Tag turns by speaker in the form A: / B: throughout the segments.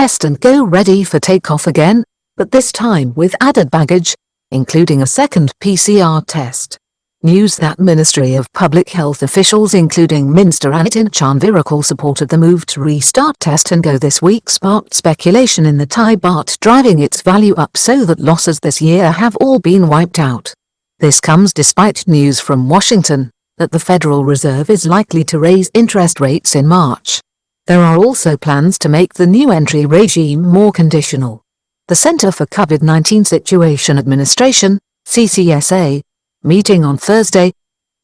A: Test and Go ready for takeoff again, but this time with added baggage, including a second PCR test. News that Ministry of Public Health officials including Minster Anutin Charnvirakul supported the move to restart Test and Go this week sparked speculation in the Thai baht, driving its value up so that losses this year have all been wiped out. This comes despite news from Washington that the Federal Reserve is likely to raise interest rates in March. There are also plans to make the new entry regime more conditional. The Center for COVID-19 Situation Administration, CCSA, meeting on Thursday,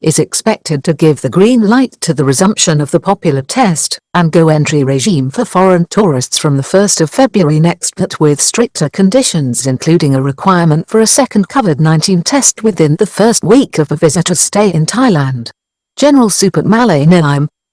A: is expected to give the green light to the resumption of the popular Test and Go entry regime for foreign tourists from the 1st of February next, but with stricter conditions including a requirement for a second COVID-19 test within the first week of a visitor's stay in Thailand. General Suput Malay,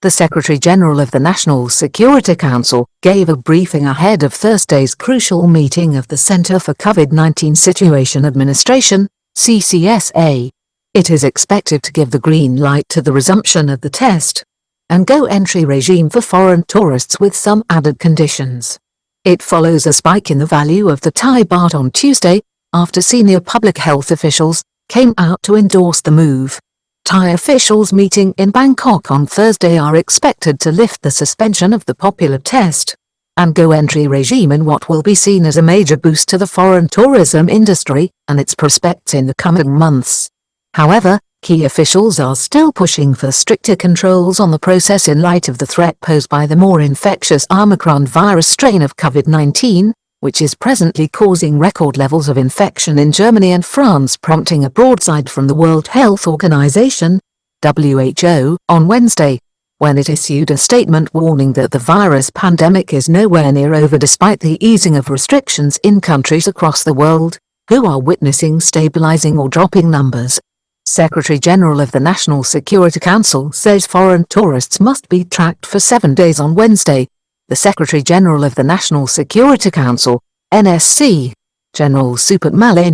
A: the Secretary-General of the National Security Council, gave a briefing ahead of Thursday's crucial meeting of the Center for COVID-19 Situation Administration, CCSA. It is expected to give the green light to the resumption of the Test and Go entry regime for foreign tourists with some added conditions. It follows a spike in the value of the Thai baht on Tuesday, after senior public health officials came out to endorse the move. Thai officials meeting in Bangkok on Thursday are expected to lift the suspension of the popular Test and Go entry regime in what will be seen as a major boost to the foreign tourism industry and its prospects in the coming months. However, key officials are still pushing for stricter controls on the process in light of the threat posed by the more infectious Omicron virus strain of COVID-19, which is presently causing record levels of infection in Germany and France, prompting a broadside from the World Health Organization, WHO, on Wednesday, when it issued a statement warning that the virus pandemic is nowhere near over despite the easing of restrictions in countries across the world, who are witnessing stabilizing or dropping numbers. Secretary-General of the National Security Council says foreign tourists must be tracked for 7 days on Wednesday. The Secretary-General of the National Security Council, NSC, General Suput Malay,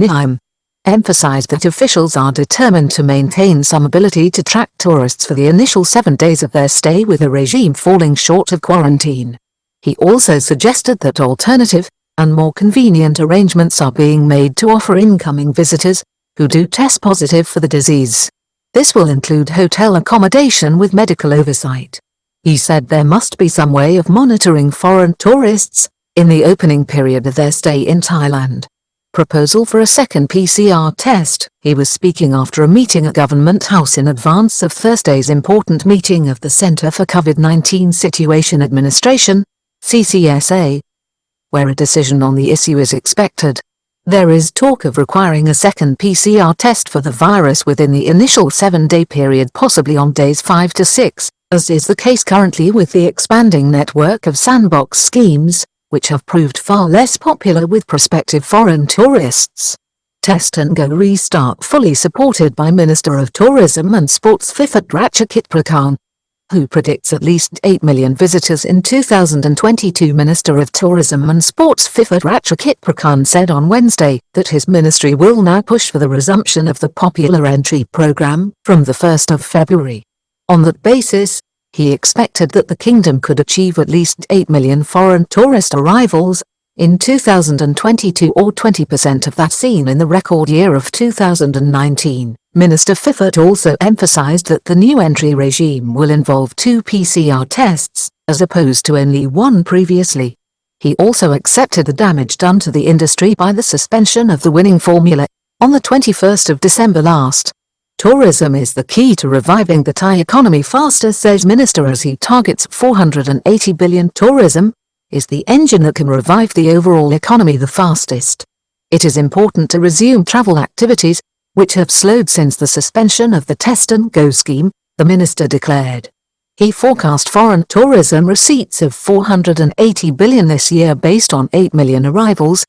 A: emphasized that officials are determined to maintain some ability to track tourists for the initial 7 days of their stay with a regime falling short of quarantine. He also suggested that alternative and more convenient arrangements are being made to offer incoming visitors who do test positive for the disease. This will include hotel accommodation with medical oversight. He said there must be some way of monitoring foreign tourists in the opening period of their stay in Thailand. Proposal for a second PCR test. He was speaking after a meeting at Government House in advance of Thursday's important meeting of the Center for COVID-19 Situation Administration, CCSA, where a decision on the issue is expected. There is talk of requiring a second PCR test for the virus within the initial 7-day period, possibly on days 5 to 6, as is the case currently with the expanding network of sandbox schemes, which have proved far less popular with prospective foreign tourists. Test and Go restart fully supported by Minister of Tourism and Sports Phiphat Ratchakitprakarn, who predicts at least 8 million visitors in 2022. Minister of Tourism and Sports Phiphat Ratchakitprakarn said on Wednesday that his ministry will now push for the resumption of the popular entry program from the 1st of February. On that basis, he expected that the kingdom could achieve at least 8 million foreign tourist arrivals in 2022, or 20% of that seen in the record year of 2019. Minister Phiphat also emphasized that the new entry regime will involve 2 PCR tests, as opposed to only 1 previously. He also accepted the damage done to the industry by the suspension of the winning formula on the 21st of December last. Tourism is the key to reviving the Thai economy faster, says Minister, as he targets 480 billion. Tourism is the engine that can revive the overall economy the fastest. It is important to resume travel activities, which have slowed since the suspension of the Test and Go scheme, the minister declared. He forecast foreign tourism receipts of 480 billion this year based on 8 million arrivals,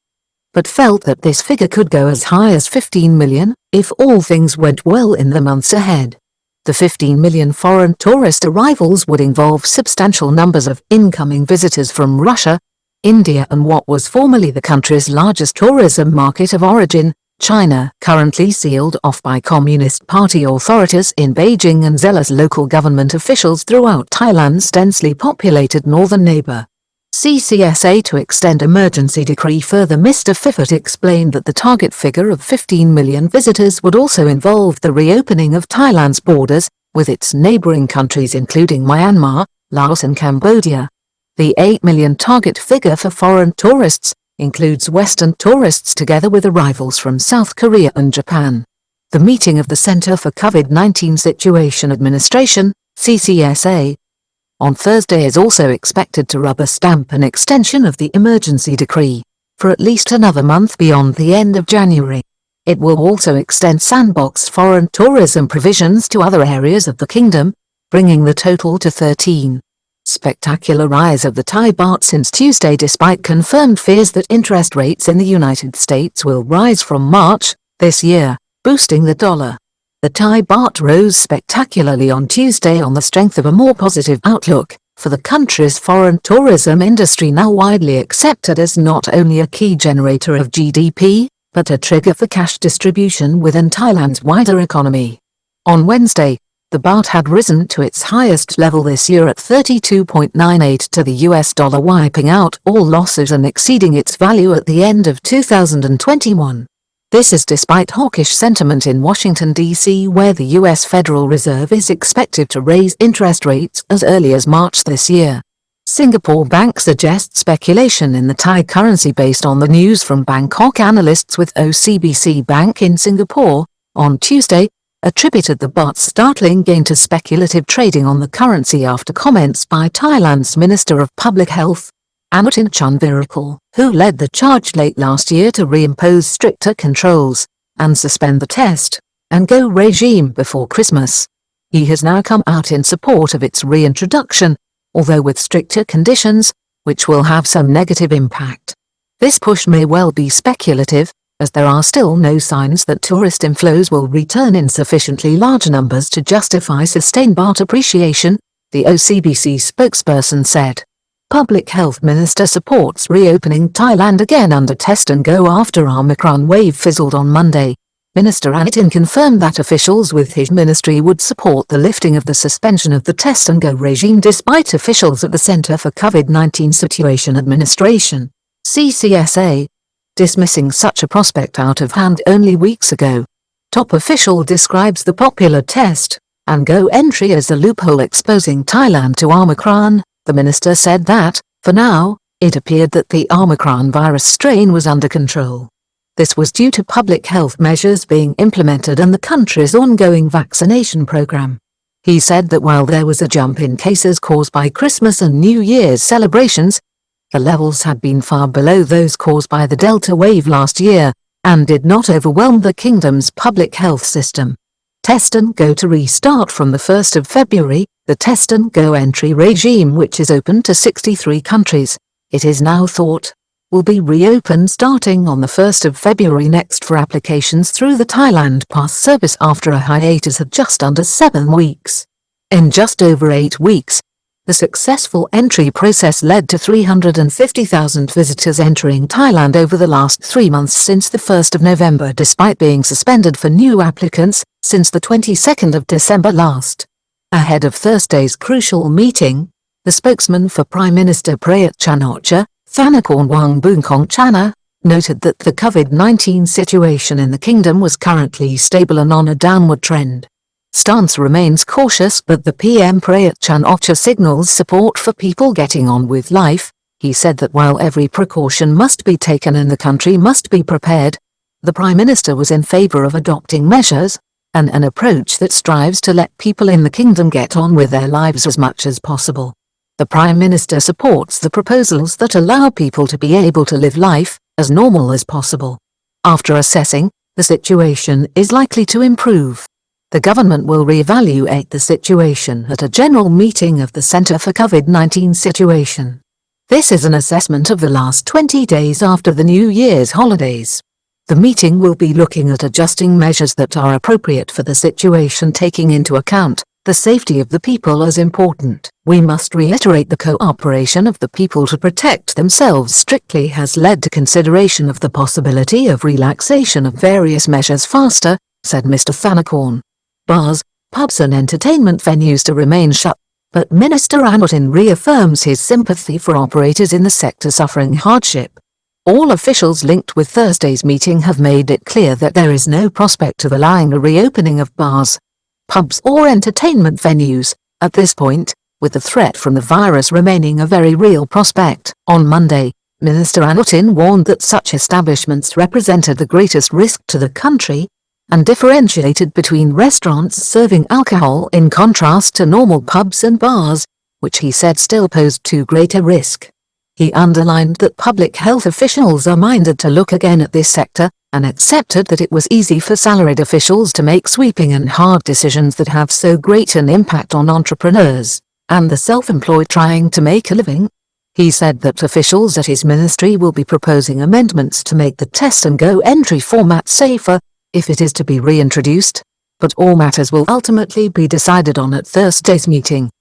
A: but felt that this figure could go as high as 15 million if all things went well in the months ahead. The 15 million foreign tourist arrivals would involve substantial numbers of incoming visitors from Russia, India and what was formerly the country's largest tourism market of origin, China, currently sealed off by Communist Party authorities in Beijing and zealous local government officials throughout Thailand's densely populated northern neighbor. CCSA to extend emergency decree further. Mr. Fifot explained that the target figure of 15 million visitors would also involve the reopening of Thailand's borders with its neighboring countries including Myanmar, Laos and Cambodia. The 8 million target figure for foreign tourists includes Western tourists together with arrivals from South Korea and Japan. The meeting of the Center for COVID-19 Situation Administration, CCSA, on Thursday is also expected to rubber stamp an extension of the emergency decree for at least another month beyond the end of January. It will also extend sandbox foreign tourism provisions to other areas of the kingdom, bringing the total to 13. Spectacular rise of the Thai baht since Tuesday despite confirmed fears that interest rates in the United States will rise from March this year, boosting the dollar. The Thai baht rose spectacularly on Tuesday on the strength of a more positive outlook for the country's foreign tourism industry, now widely accepted as not only a key generator of GDP, but a trigger for cash distribution within Thailand's wider economy. On Wednesday, the baht had risen to its highest level this year at 32.98 to the US dollar, wiping out all losses and exceeding its value at the end of 2021. This is despite hawkish sentiment in Washington, D.C., where the U.S. Federal Reserve is expected to raise interest rates as early as March this year. Singapore Bank suggests speculation in the Thai currency based on the news from Bangkok analysts, with OCBC Bank in Singapore, on Tuesday, attributed the baht's startling gain to speculative trading on the currency after comments by Thailand's Minister of Public Health, Anutin Charnvirakul, who led the charge late last year to reimpose stricter controls and suspend the test and go regime before Christmas. He has now come out in support of its reintroduction, although with stricter conditions, which will have some negative impact. This push may well be speculative, as there are still no signs that tourist inflows will return in sufficiently large numbers to justify sustained baht appreciation, the OCBC spokesperson said. Public Health Minister supports reopening Thailand again under test and go after Omicron wave fizzled on Monday. Minister Anutin confirmed that officials with his ministry would support the lifting of the suspension of the test and go regime despite officials at the Center for COVID-19 Situation Administration, CCSA, dismissing such a prospect out of hand only weeks ago. Top official describes the popular test and go entry as a loophole exposing Thailand to Omicron. The minister said that, for now, it appeared that the Omicron virus strain was under control. This was due to public health measures being implemented and the country's ongoing vaccination program. He said that while there was a jump in cases caused by Christmas and New Year's celebrations, the levels had been far below those caused by the Delta wave last year, and did not overwhelm the kingdom's public health system. Test and go to restart from the 1st of February, the Test and Go entry regime, which is open to 63 countries, it is now thought, will be reopened starting on the 1st of February next for applications through the Thailand Pass service after a hiatus of just under 7 weeks. In just over 8 weeks, the successful entry process led to 350,000 visitors entering Thailand over the last 3 months since the 1st of November, despite being suspended for new applicants since the 22nd of December last. Ahead of Thursday's crucial meeting, the spokesman for Prime Minister Prayut Chan-o-cha, Thanakorn Wangboonkongchana, noted that the COVID-19 situation in the kingdom was currently stable and on a downward trend. Stance remains cautious, but the PM Prayut Chan-o-cha signals support for people getting on with life. He said that while every precaution must be taken and the country must be prepared, the Prime Minister was in favor of adopting measures and an approach that strives to let people in the kingdom get on with their lives as much as possible. The Prime Minister supports the proposals that allow people to be able to live life as normal as possible. After assessing, the situation is likely to improve. The government will re-evaluate the situation at a general meeting of the Center for COVID-19 Situation. This is an assessment of the last 20 days after the New Year's holidays. The meeting will be looking at adjusting measures that are appropriate for the situation, taking into account the safety of the people as important. We must reiterate the cooperation of the people to protect themselves strictly has led to consideration of the possibility of relaxation of various measures faster, said Mr. Thanakorn. Bars, pubs and entertainment venues to remain shut. But Minister Anutin reaffirms his sympathy for operators in the sector suffering hardship. All officials linked with Thursday's meeting have made it clear that there is no prospect of allowing a reopening of bars, pubs or entertainment venues at this point, with the threat from the virus remaining a very real prospect. On Monday, Minister Anutin warned that such establishments represented the greatest risk to the country, and differentiated between restaurants serving alcohol in contrast to normal pubs and bars, which he said still posed too great a risk. He underlined that public health officials are minded to look again at this sector, and accepted that it was easy for salaried officials to make sweeping and hard decisions that have so great an impact on entrepreneurs and the self-employed trying to make a living. He said that officials at his ministry will be proposing amendments to make the test-and-go entry format safer if it is to be reintroduced, but all matters will ultimately be decided on at Thursday's meeting.